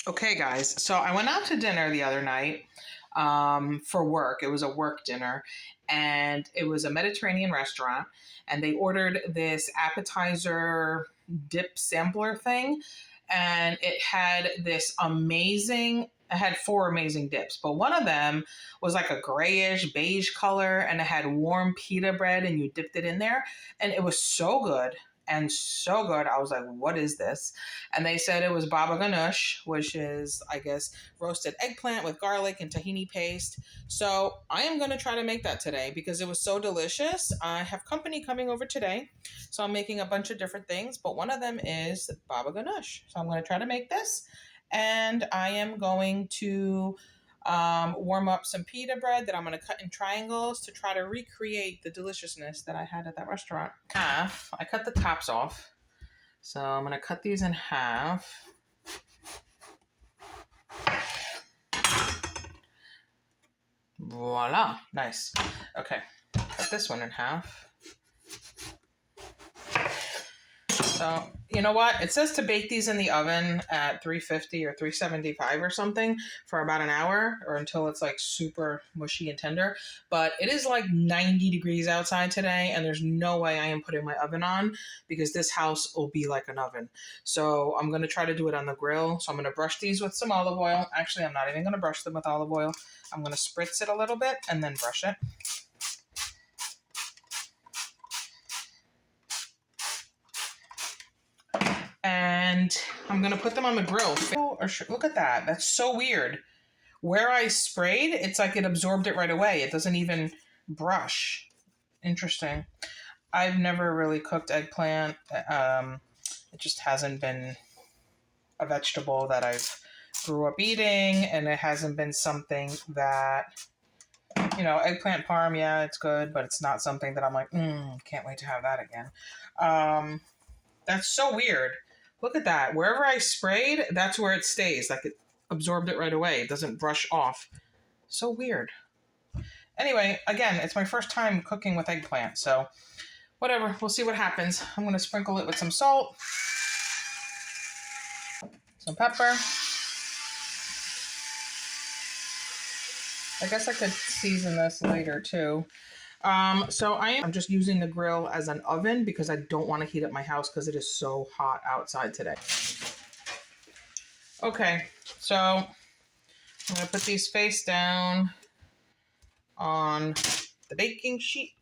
Okay, guys, so I went out to dinner the other night for work. It was a work dinner, and it was a Mediterranean restaurant, and they ordered this appetizer dip sampler thing, and it had it had four amazing dips, but one of them was like a grayish beige color, and it had warm pita bread, and you dipped it in there, and it was so good. And so good. I was like, what is this? And they said it was baba ganoush, which is, I guess, roasted eggplant with garlic and tahini paste. So I am going to try to make that today because it was so delicious. I have company coming over today, so I'm making a bunch of different things, but one of them is baba ganoush. So I'm going to try to make this, and I am going to warm up some pita bread that I'm going to cut in triangles to try to recreate the deliciousness that I had at that restaurant. I cut the tops off. So I'm going to cut these in half. Voila. Nice. Okay. Cut this one in half. So, you know what? It says to bake these in the oven at 350 or 375 or something for about an hour or until it's like super mushy and tender. But it is like 90 degrees outside today, and there's no way I am putting my oven on because this house will be like an oven. So I'm going to try to do it on the grill. So I'm going to brush these with some olive oil. Actually, I'm not even going to brush them with olive oil. I'm going to spritz it a little bit and then brush it. And I'm going to put them on the grill. Look at that. That's so weird. Where I sprayed, it's like it absorbed it right away. It doesn't even brush. Interesting. I've never really cooked eggplant. It just hasn't been a vegetable that I've grew up eating, and it hasn't been something that, eggplant parm, yeah, it's good, but it's not something that I'm like, can't wait to have that again. That's so weird. Look at that. Wherever I sprayed, that's where it stays. Like it absorbed it right away. It doesn't brush off. So weird. Anyway, again, it's my first time cooking with eggplant, so whatever. We'll see what happens. I'm going to sprinkle it with some salt, some pepper. I guess I could season this later too. So I'm just using the grill as an oven because I don't want to heat up my house because it is so hot outside today. Okay, so I'm going to put these face down on the baking sheet.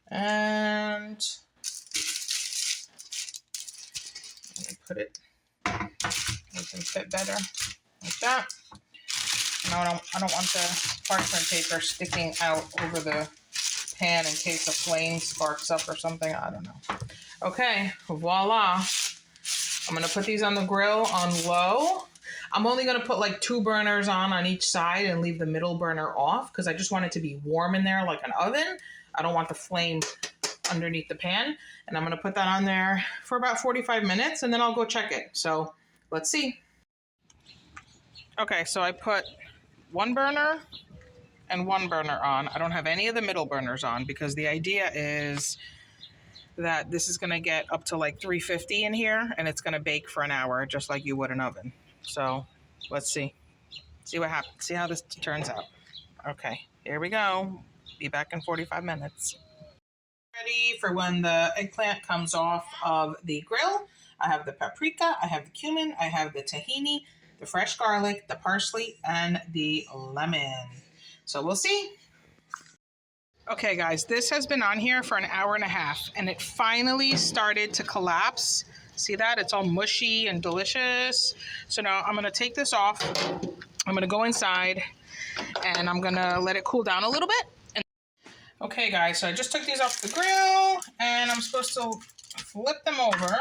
And I'm going to put it, make them fit better like that. No, I don't want the parchment paper sticking out over the pan in case a flame sparks up or something. I don't know. Okay, voila. I'm going to put these on the grill on low. I'm only going to put like 2 burners on each side and leave the middle burner off because I just want it to be warm in there like an oven. I don't want the flame underneath the pan. And I'm going to put that on there for about 45 minutes and then I'll go check it. So let's see. Okay, so I put 1 burner and 1 burner on. I don't have any of the middle burners on because the idea is that this is going to get up to like 350 in here and it's going to bake for an hour just like you would an oven. So let's see what happens, see how this turns out. Okay, here we go. Be back in 45 minutes. Ready for when the eggplant comes off of the grill. I have the paprika, I have the cumin, I have the tahini, the fresh garlic, the parsley, and the lemon. So we'll see. Okay, guys, this has been on here for an hour and a half, and it finally started to collapse. See that? It's all mushy and delicious. So now I'm going to take this off. I'm going to go inside, and I'm going to let it cool down a little bit. Okay, guys, so I just took these off the grill, and I'm supposed to flip them over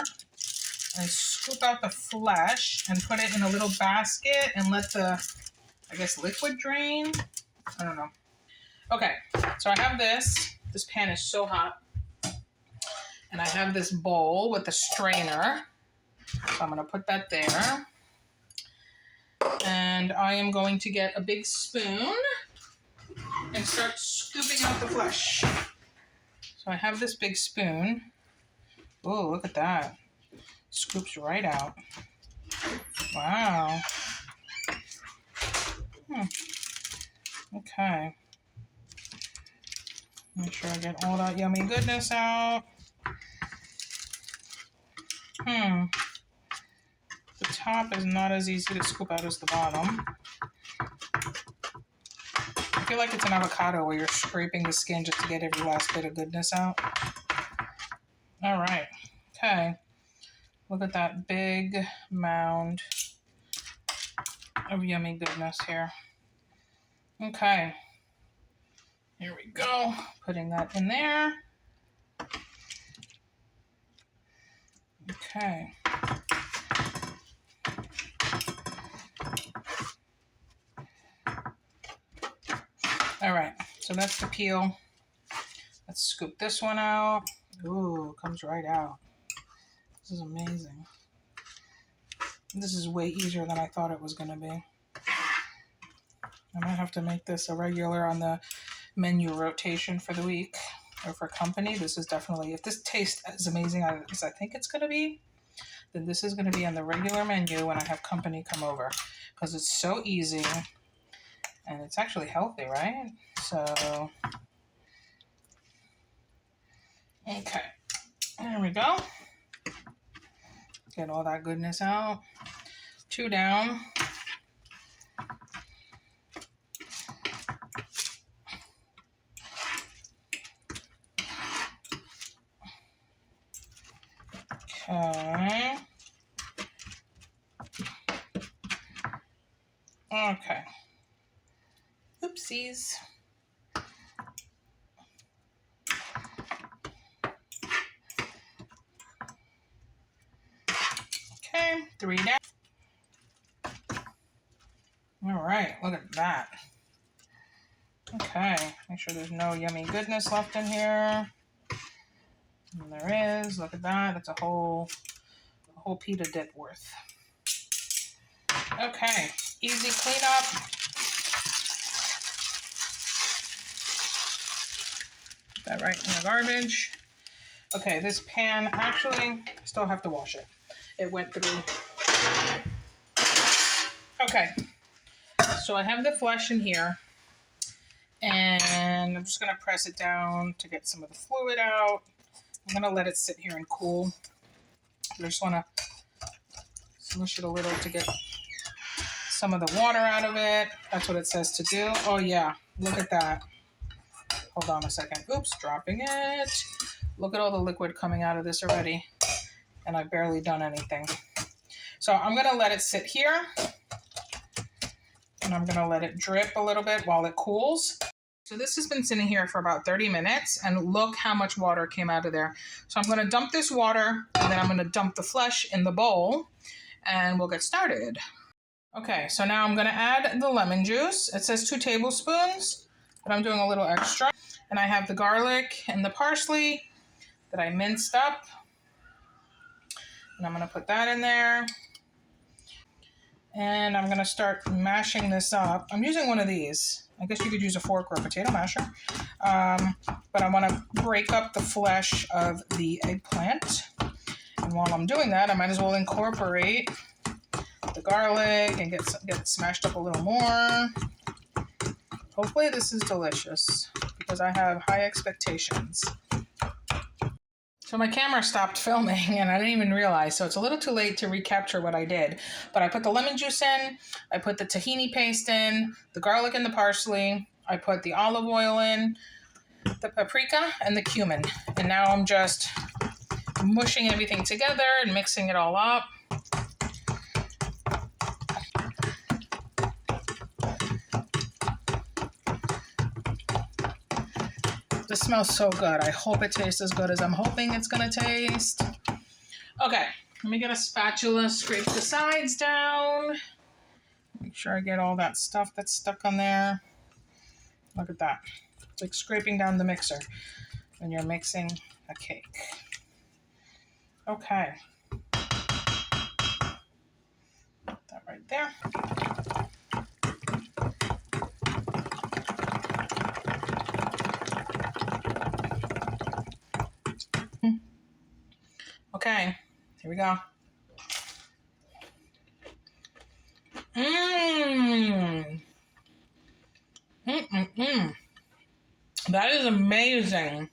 and scoop out the flesh and put it in a little basket and let the, I guess, liquid drain. I don't know. Okay, so I have this. This pan is so hot. And I have this bowl with a strainer. So I'm going to put that there. And I am going to get a big spoon and start scooping out the flesh. So I have this big spoon. Oh, look at that. Scoops right out. Wow. Okay. Make sure I get all that yummy goodness out. The top is not as easy to scoop out as the bottom. I feel like it's an avocado where you're scraping the skin just to get every last bit of goodness out. All right. Okay. Look at that big mound of yummy goodness here. Okay. Here we go. Putting that in there. Okay. All right. So that's the peel. Let's scoop this one out. Ooh, it comes right out. This is amazing. This is way easier than I thought it was going to be. I might have to make this a regular on the menu rotation for the week or for company. This is definitely, if this tastes as amazing as I think it's going to be, then this is going to be on the regular menu when I have company come over, because it's so easy and it's actually healthy, right? So, okay, there we go. Get all that goodness out. 2 down. Okay. Okay. Oopsies. Okay, 3 down. All right, look at that. Okay, make sure there's no yummy goodness left in here. And there is. Look at that. That's a whole pita dip worth. Okay, easy cleanup. Put that right in the garbage. Okay, this pan, actually, I still have to wash it. It went through. Okay, so I have the flesh in here, and I'm just gonna press it down to get some of the fluid out. I'm gonna let it sit here and cool. I just wanna smush it a little to get some of the water out of it. That's what it says to do. Oh yeah, look at that. Hold on a second. Oops, dropping it. Look at all the liquid coming out of this already. And I've barely done anything. So I'm gonna let it sit here. And I'm gonna let it drip a little bit while it cools. So this has been sitting here for about 30 minutes, and look how much water came out of there. So I'm gonna dump this water, and then I'm gonna dump the flesh in the bowl, and we'll get started. Okay, so now I'm gonna add the lemon juice. It says 2 tablespoons, but I'm doing a little extra. And I have the garlic and the parsley that I minced up. And I'm gonna put that in there. And I'm gonna start mashing this up. I'm using one of these. I guess you could use a fork or a potato masher. But I wanna break up the flesh of the eggplant. And while I'm doing that, I might as well incorporate the garlic and get it smashed up a little more. Hopefully this is delicious because I have high expectations. So my camera stopped filming and I didn't even realize, so it's a little too late to recapture what I did. But I put the lemon juice in, I put the tahini paste in, the garlic and the parsley, I put the olive oil in, the paprika and the cumin. And now I'm just mushing everything together and mixing it all up. This smells so good. I hope it tastes as good as I'm hoping it's gonna taste. Okay, let me get a spatula, scrape the sides down. Make sure I get all that stuff that's stuck on there. Look at that. It's like scraping down the mixer when you're mixing a cake. Okay. Put that right there. Okay, here we go. That is amazing.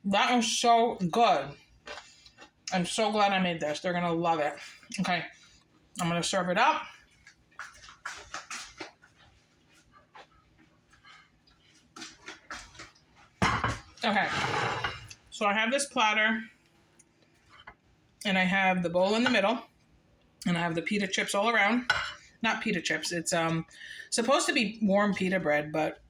That is so good. I'm so glad I made this. They're going to love it. Okay, I'm going to serve it up. Okay, so I have this platter, and I have the bowl in the middle, and I have the pita chips all around. Not pita chips. It's supposed to be warm pita bread, but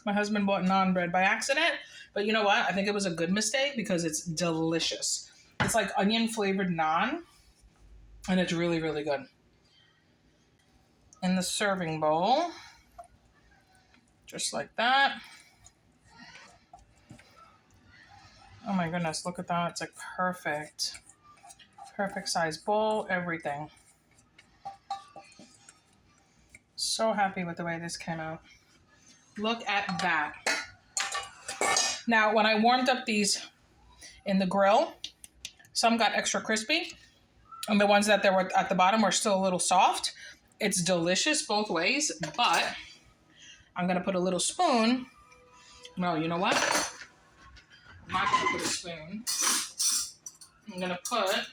my husband bought naan bread by accident. But you know what? I think it was a good mistake because it's delicious. It's like onion flavored naan, and it's really, really good. In the serving bowl, just like that. Oh my goodness, look at that. It's like perfect. Perfect size bowl, everything. So happy with the way this came out. Look at that. Now, when I warmed up these in the grill, some got extra crispy, and the ones that they were at the bottom were still a little soft. It's delicious both ways, but I'm gonna put a little spoon. No, you know what? I'm not gonna put a spoon. I'm gonna put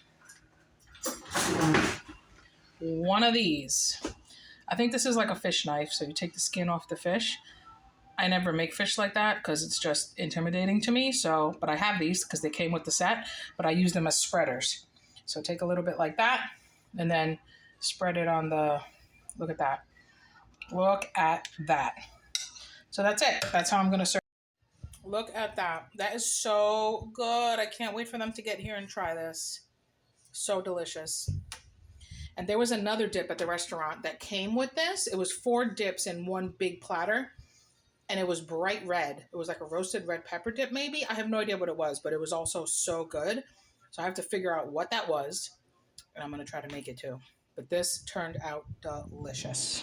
one of these. I think this is like a fish knife, so you take the skin off the fish. I never make fish like that because it's just intimidating to me. So, but I have these because they came with the set, but I use them as spreaders. So take a little bit like that and then spread it on the, look at that. Look at that. So that's it. That's how I'm going to serve. Look at that. That is so good. I can't wait for them to get here and try this. So delicious. And there was another dip at the restaurant that came with this. It was 4 dips in one big platter. And it was bright red. It was like a roasted red pepper dip maybe. I have no idea what it was, but it was also so good. So I have to figure out what that was. And I'm going to try to make it too. But this turned out delicious.